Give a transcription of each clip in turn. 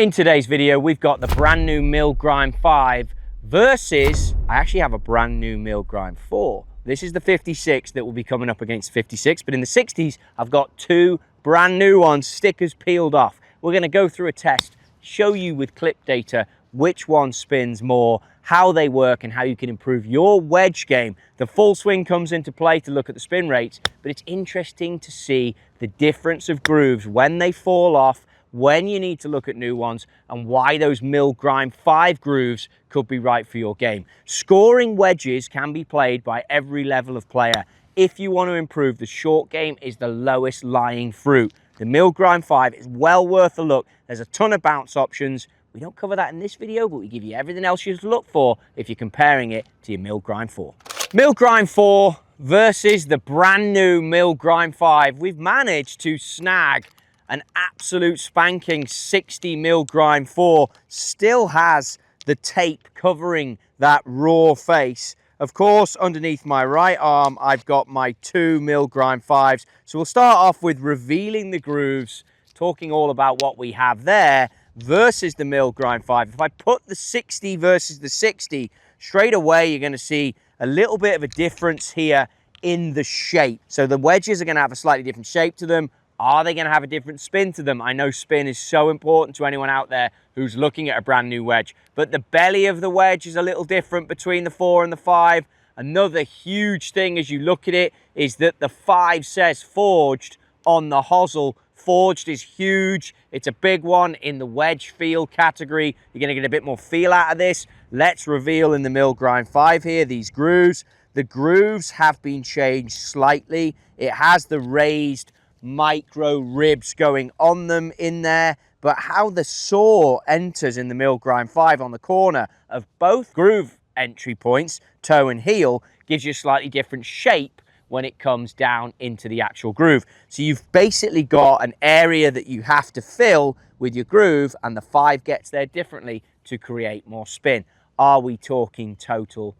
In today's video, we've got the brand new MG5 versus, I actually have a brand new MG4. This is the 56 that will be coming up against 56, but in the 60s, I've got two brand new ones, stickers peeled off. We're gonna go through a test, show you with clip data which one spins more, how they work, and how you can improve your wedge game. The full swing comes into play to look at the spin rates, but it's interesting to see the difference of grooves when they fall off, when you need to look at new ones, and why those MG5 grooves could be right for your game. Scoring wedges can be played by every level of player. If you want to improve, the short game is the lowest lying fruit. The MG5 is well worth a look. There's a ton of bounce options. We don't cover that in this video, but we give you everything else you should look for if you're comparing it to your MG4. MG4 versus the brand new MG5. We've managed to snag an absolute spanking 60 MG4, still has the tape covering that raw face. Of course, underneath my right arm, I've got my two MG5s. So we'll start off with revealing the grooves, talking all about what we have there versus the MG5. If I put the 60 versus the 60, straight away, you're gonna see a little bit of a difference here in the shape. So the wedges are gonna have a slightly different shape to them. Are they going to have a different spin to them? I know spin is so important to anyone out there who's looking at a brand new wedge, but the belly of the wedge is a little different between the 4 and the 5. Another huge thing as you look at it is that the 5 says forged on the hosel. Forged is huge. It's a big one in the wedge feel category. You're going to get a bit more feel out of this. Let's reveal in the MG5 here these grooves. The grooves have been changed slightly. It has the raised micro ribs going on them in there, but how the saw enters in the MG5 on the corner of both groove entry points, toe and heel, gives you a slightly different shape when it comes down into the actual groove. So you've basically got an area that you have to fill with your groove, and the 5 gets there differently to create more spin. Are we talking total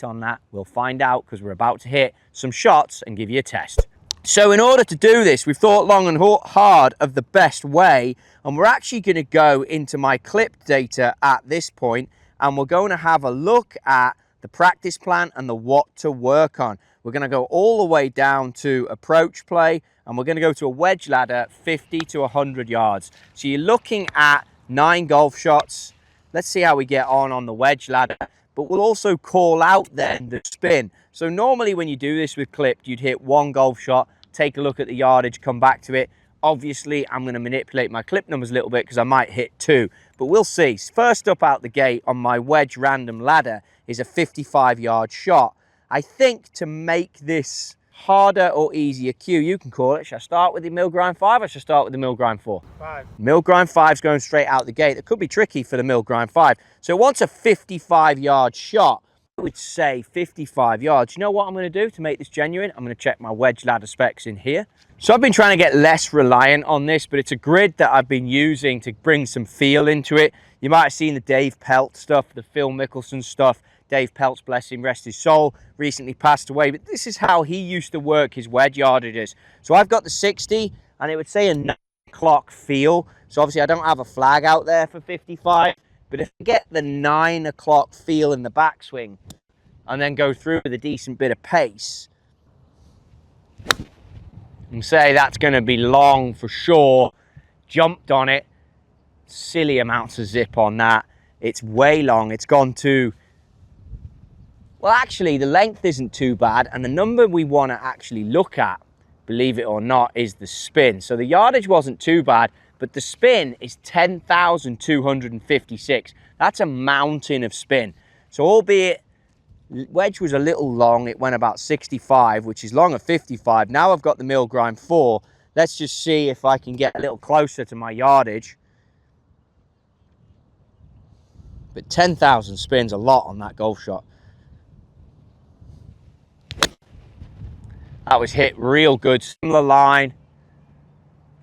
on that? We'll find out, because we're about to hit some shots and give you a test. So in order to do this, we've thought long and hard of the best way, and we're actually going to go into my clip data at this point, and we're going to have a look at the practice plan and the what to work on. We're going to go all the way down to approach play, and we're going to go to a wedge ladder 50 to 100 yards. So you're looking at 9 golf shots. Let's see how we get on the wedge ladder, but we'll also call out then the spin. So normally when you do this with clipped, you'd hit 1 golf shot, take a look at the yardage, come back to it. Obviously, I'm going to manipulate my clip numbers a little bit because I might hit 2, but we'll see. First up out the gate on my wedge random ladder is a 55-yard shot. I think to make this harder or easier, Q, you can call it. Should I start with the MG5 or should I start with the MG4? 5. MG5's going straight out the gate. It could be tricky for the MG5. So once a 55-yard shot, I would say 55 yards. You know what I'm going to do to make this genuine? I'm going to check my wedge ladder specs in here. So I've been trying to get less reliant on this, but it's a grid that I've been using to bring some feel into it. You might have seen the Dave Pelt stuff, the Phil Mickelson stuff. Dave Pelt's, bless him, rest his soul, recently passed away, but this is how he used to work his wedge yardages. So I've got the 60, and it would say a 9 o'clock feel. So obviously I don't have a flag out there for 55. But if I get the 9 o'clock feel in the backswing and then go through with a decent bit of pace, and say that's going to be long for sure, jumped on it, silly amounts of zip on that. It's way long. It's gone to, well, actually, the length isn't too bad. And the number we want to actually look at, believe it or not, is the spin. So the yardage wasn't too bad, but the spin is 10,256. That's a mountain of spin. So albeit wedge was a little long, it went about 65, which is long at 55. Now I've got the MG4. Let's just see if I can get a little closer to my yardage. But 10,000 spins a lot on that golf shot. That was hit real good. Similar line.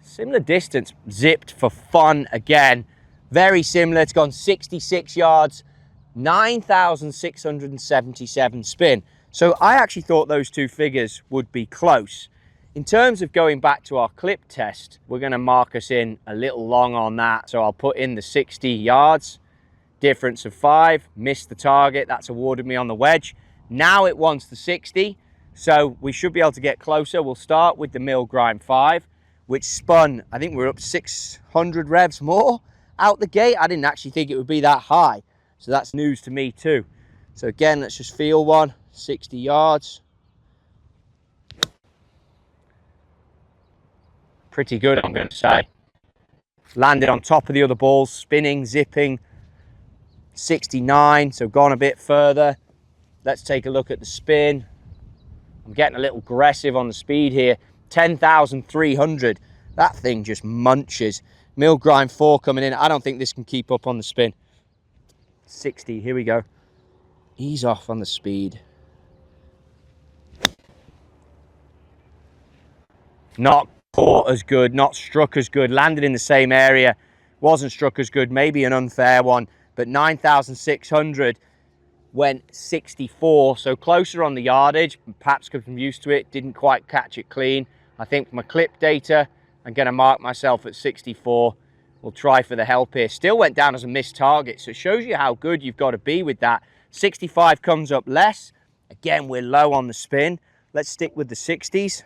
Similar distance, zipped for fun again. Very similar. It's gone 66 yards, 9,677 spin. So I actually thought those two figures would be close. In terms of going back to our clip test, we're going to mark us in a little long on that. So I'll put in the 60 yards, difference of 5, missed the target. That's awarded me on the wedge. Now it wants the 60, so we should be able to get closer. We'll start with the Milgrind 5, which spun, I think we're up 600 revs more out the gate. I didn't actually think it would be that high, so that's news to me too. So again, let's just feel one, 60 yards. Pretty good, I'm going to say. Landed on top of the other balls, spinning, zipping, 69, so gone a bit further. Let's take a look at the spin. I'm getting a little aggressive on the speed here. 10,300. That thing just munches. Milgrind 4 coming in. I don't think this can keep up on the spin. 60, here we go. Ease off on the speed. Not caught as good, not struck as good. Landed in the same area. Wasn't struck as good, maybe an unfair one. But 9,600. Went 64, so closer on the yardage, perhaps because I'm used to it, didn't quite catch it clean. I think from my clip data, I'm going to mark myself at 64. We'll try for the help here. Still went down as a missed target, so it shows you how good you've got to be with that. 65 comes up less. Again, we're low on the spin. Let's stick with the 60s.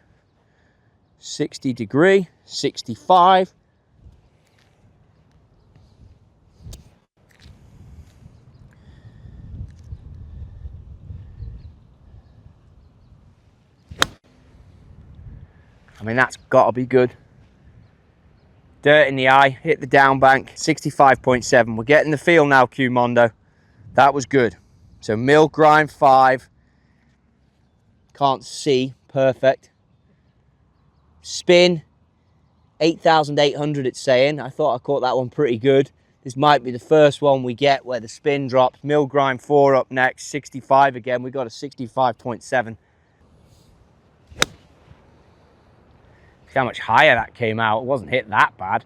60 degree, 65. I mean, that's got to be good. Dirt in the eye, hit the down bank, 65.7. We're getting the feel now, Q Mondo. That was good. So Milgrind 5. Can't see, perfect. Spin, 8,800 it's saying. I thought I caught that one pretty good. This might be the first one we get where the spin drops. Milgrind 4 up next, 65 again. We got a 65.7. How much higher that came out. It wasn't hit that bad.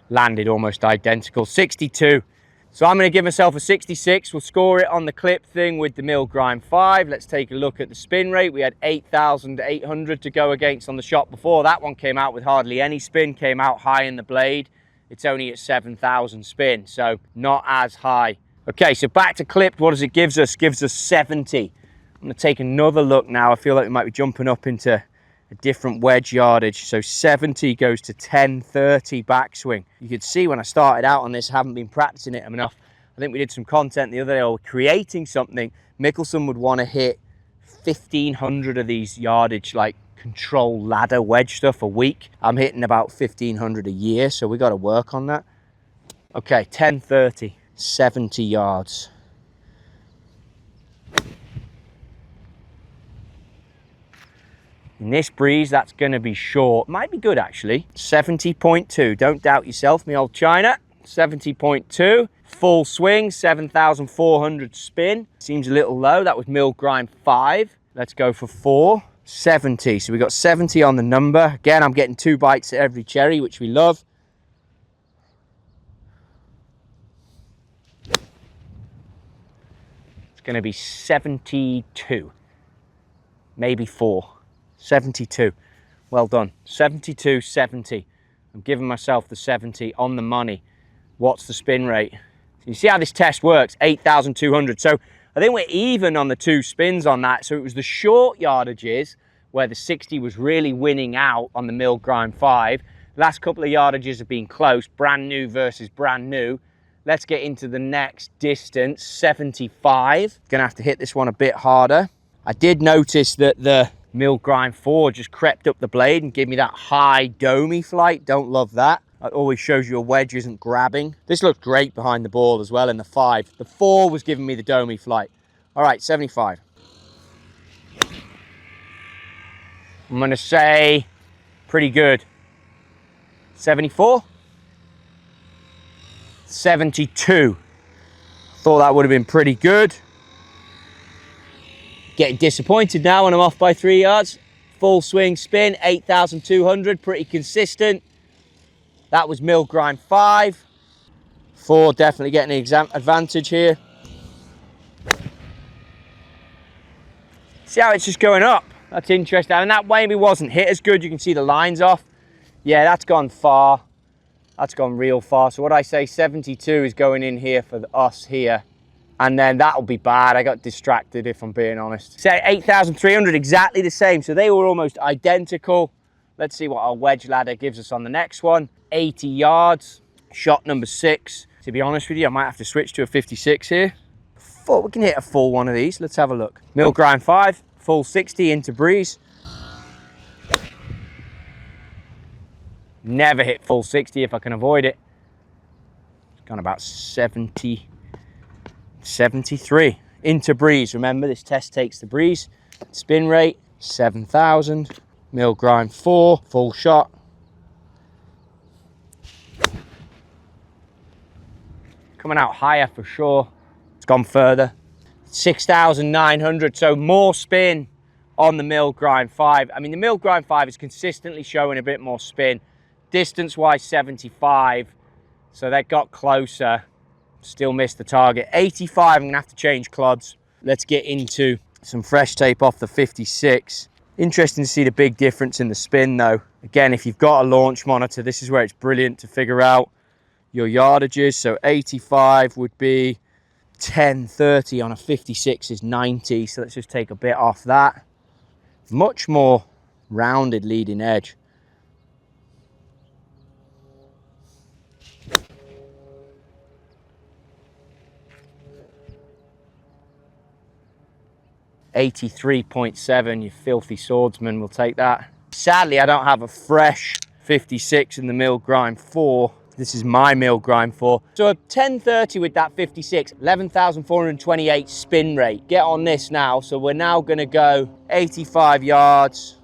Landed almost identical. 62. So I'm going to give myself a 66. We'll score it on the clip thing with the Milgrind 5. Let's take a look at the spin rate. We had 8,800 to go against on the shot before. That one came out with hardly any spin. Came out high in the blade. It's only at 7,000 spin, so not as high. Okay, so back to clipped. What does it give us? Gives us 70. I'm going to take another look now. I feel like we might be jumping up into a different wedge yardage. So 70 goes to 1030 backswing. You could see when I started out on this, I haven't been practicing it enough. I think we did some content the other day, or creating something. Mickelson would want to hit 1,500 of these yardage, like control ladder wedge stuff a week. I'm hitting about 1,500 a year, so we got to work on that. Okay, 1030, 70 yards. In this breeze, that's going to be short. Might be good, actually. 70.2. Don't doubt yourself, me old China. 70.2. Full swing, 7,400 spin. Seems a little low. That was Milgrind 5. Let's go for 4. 70. So we got 70 on the number. Again, I'm getting 2 bites at every cherry, which we love. It's going to be 72. Maybe 4. 72. Well done. 72, 70. I'm giving myself the 70 on the money. What's the spin rate? So you see how this test works, 8,200. So I think we're even on the 2 spins on that. So it was the short yardages where the 60 was really winning out on the Milgrind 5. Last couple of yardages have been close, brand new versus brand new. Let's get into the next distance, 75. Gonna have to hit this one a bit harder. I did notice that the Milgrind 4 just crept up the blade and gave me that high domey flight. Don't love that. It always shows you a wedge isn't grabbing. This looks great behind the ball as well in the 5. The 4 was giving me the domey flight. All right, 75. I'm going to say pretty good. 74? 72. Thought that would have been pretty good. Getting disappointed now when I'm off by 3 yards. Full swing spin, 8,200, pretty consistent. That was Milgrind 5. 4 definitely getting an advantage here. See how it's just going up? That's interesting. And that maybe wasn't hit as good. You can see the lines off. Yeah, that's gone far. That's gone real far. So what I say, 72 is going in here for us here. And then that'll be bad. I got distracted, if I'm being honest. Say 8,300, exactly the same. So they were almost identical. Let's see what our wedge ladder gives us on the next one. 80 yards, shot number 6. To be honest with you, I might have to switch to a 56 here. We can hit a full one of these. Let's have a look. Mill grind 5, full 60 into breeze. Never hit full 60 if I can avoid it. It's gone about 70, 73 into breeze. Remember, this test takes the breeze. Spin rate 7,000. Mill grind 4, full shot. Coming out higher for sure. It's gone further. 6,900, so more spin on the mill grind 5. I mean, the mill grind 5 is consistently showing a bit more spin. Distance-wise, 75, so that got closer. Still missed the target. 85, I'm gonna have to change clubs. Let's get into some fresh tape off the 56. Interesting to see the big difference in the spin though. Again, if you've got a launch monitor, this is where it's brilliant to figure out your yardages. So 85 would be 1030 on a 56 is 90. So let's just take a bit off that. Much more rounded leading edge. $83.7, you filthy swordsman, we'll take that. Sadly, I don't have a fresh 56 in the mill grind 4. This is my mill grind 4. So a 1030 with that 56, 11,428 spin rate. Get on this now. So we're now gonna go 85 yards.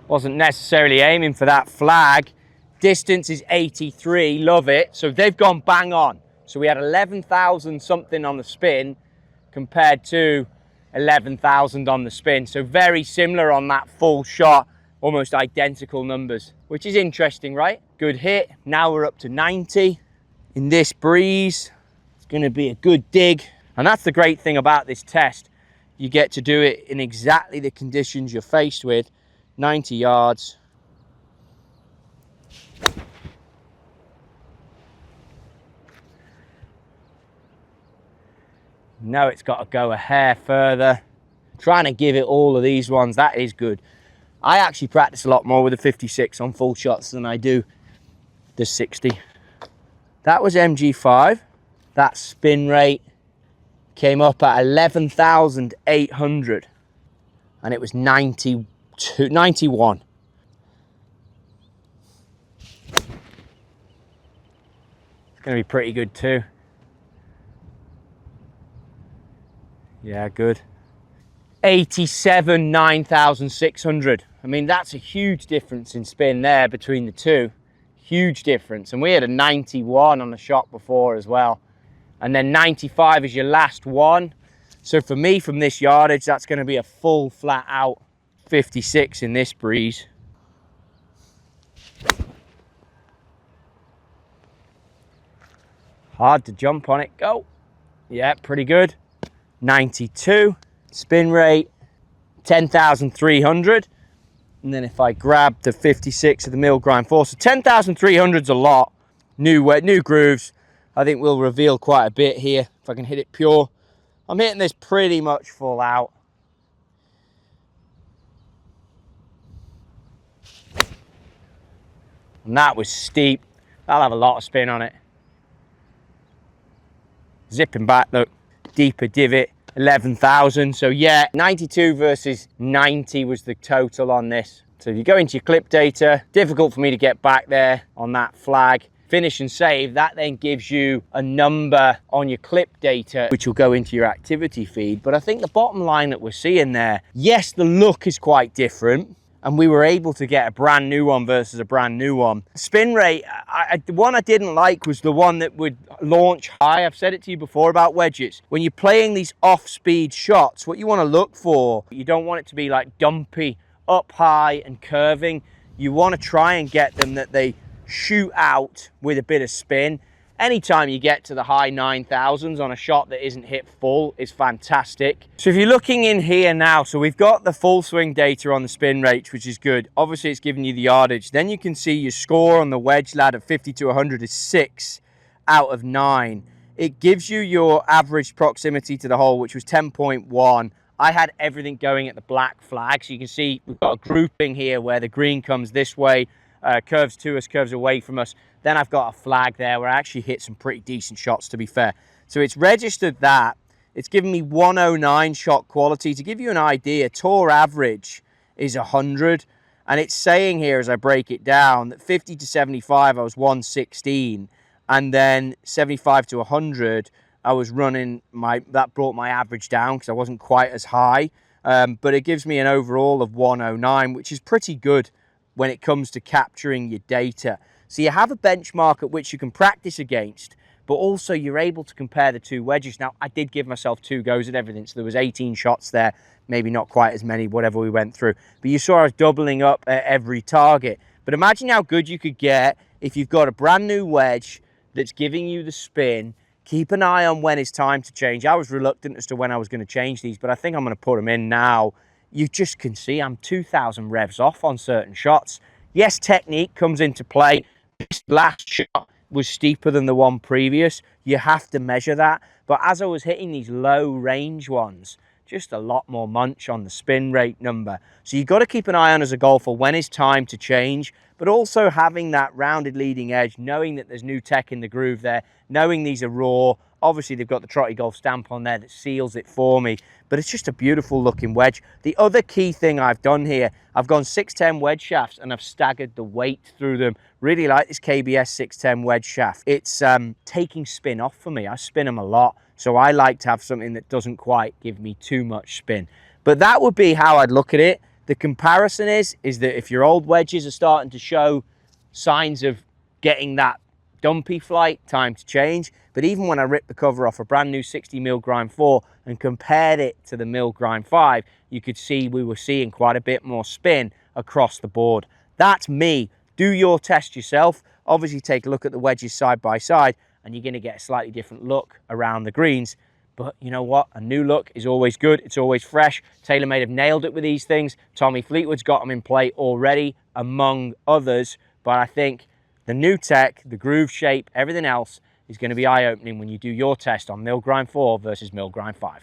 Wasn't necessarily aiming for that flag. Distance is 83, love it. So they've gone bang on. So we had 11,000 something on the spin compared to 11,000 on the spin. So very similar on that full shot, almost identical numbers, which is interesting, right? Good hit. Now we're up to 90 in this breeze. It's gonna be a good dig. And that's the great thing about this test. You get to do it in exactly the conditions you're faced with. 90 yards. No, it's got to go a hair further. Trying to give it all of these ones, that is good. I actually practice a lot more with the 56 on full shots than I do the 60. That was MG5. That spin rate came up at 11,800 and it was 91. It's going to be pretty good too. Yeah, good. 87, 9,600. I mean, that's a huge difference in spin there between the two. Huge difference. And we had a 91 on the shot before as well. And then 95 is your last one. So for me, from this yardage, that's going to be a full flat out 56 in this breeze. Hard to jump on it. Go. Yeah, pretty good. 92. Spin rate, 10,300. And then if I grab the 56 of the mill grind 4, so 10,300 is a lot. New grooves. I think we'll reveal quite a bit here if I can hit it pure. I'm hitting this pretty much full out. And that was steep. That'll have a lot of spin on it. Zipping back, look. Deeper divot, 11,000. So yeah, 92 versus 90 was the total on this. So if you go into your clip data, difficult for me to get back there on that flag. Finish and save, that then gives you a number on your clip data, which will go into your activity feed. But I think the bottom line that we're seeing there, yes, the look is quite different, and we were able to get a brand new one versus a brand new one. Spin rate, the one I didn't like was the one that would launch high. I've said it to you before about wedges. When you're playing these off-speed shots, what you want to look for, you don't want it to be like dumpy, up high and curving. You want to try and get them that they shoot out with a bit of spin. Anytime you get to the high 9,000s on a shot that isn't hit full is fantastic. So if you're looking in here now, so we've got the full swing data on the spin rate, which is good. Obviously it's giving you the yardage. Then you can see your score on the wedge lad at 50 to 100 is 6 out of 9. It gives you your average proximity to the hole, which was 10.1. I had everything going at the black flag. So you can see we've got a grouping here where the green comes this way, curves to us, curves away from us. Then I've got a flag there where I actually hit some pretty decent shots, to be fair. So it's registered that. It's given me 109 shot quality. To give you an idea, tour average is 100. And it's saying here, as I break it down, that 50 to 75, I was 116. And then 75 to 100, I was running that brought my average down because I wasn't quite as high. But it gives me an overall of 109, which is pretty good when it comes to capturing your data. So you have a benchmark at which you can practice against, but also you're able to compare the two wedges. Now, I did give myself 2 goes at everything, so there was 18 shots there, maybe not quite as many, whatever we went through. But you saw I was doubling up at every target. But imagine how good you could get if you've got a brand new wedge that's giving you the spin. Keep an eye on when it's time to change. I was reluctant as to when I was going to change these, but I think I'm going to put them in now. You just can see I'm 2,000 revs off on certain shots. Yes, technique comes into play. This last shot was steeper than the one previous. You have to measure that. But as I was hitting these low range ones, just a lot more munch on the spin rate number. So you've got to keep an eye on as a golfer when it's time to change, but also having that rounded leading edge, knowing that there's new tech in the groove there, knowing these are raw. Obviously, they've got the Trottie Golf stamp on there that seals it for me, but it's just a beautiful looking wedge. The other key thing I've done here, I've gone 610 wedge shafts and I've staggered the weight through them. Really like this KBS 610 wedge shaft. It's taking spin off for me. I spin them a lot, so I like to have something that doesn't quite give me too much spin. But that would be how I'd look at it. The comparison is that if your old wedges are starting to show signs of getting that dumpy flight, time to change. But even when I ripped the cover off a brand new 60mm grind 4 and compared it to the mil grind 5, you could see we were seeing quite a bit more spin across the board. That's me. Do your test yourself. Obviously take a look at the wedges side by side and you're going to get a slightly different look around the greens. But you know what? A new look is always good. It's always fresh. TaylorMade have nailed it with these things. Tommy Fleetwood's got them in play already, among others. But I think the new tech, the groove shape, everything else is going to be eye-opening when you do your test on mil grind 4 versus mil grind 5.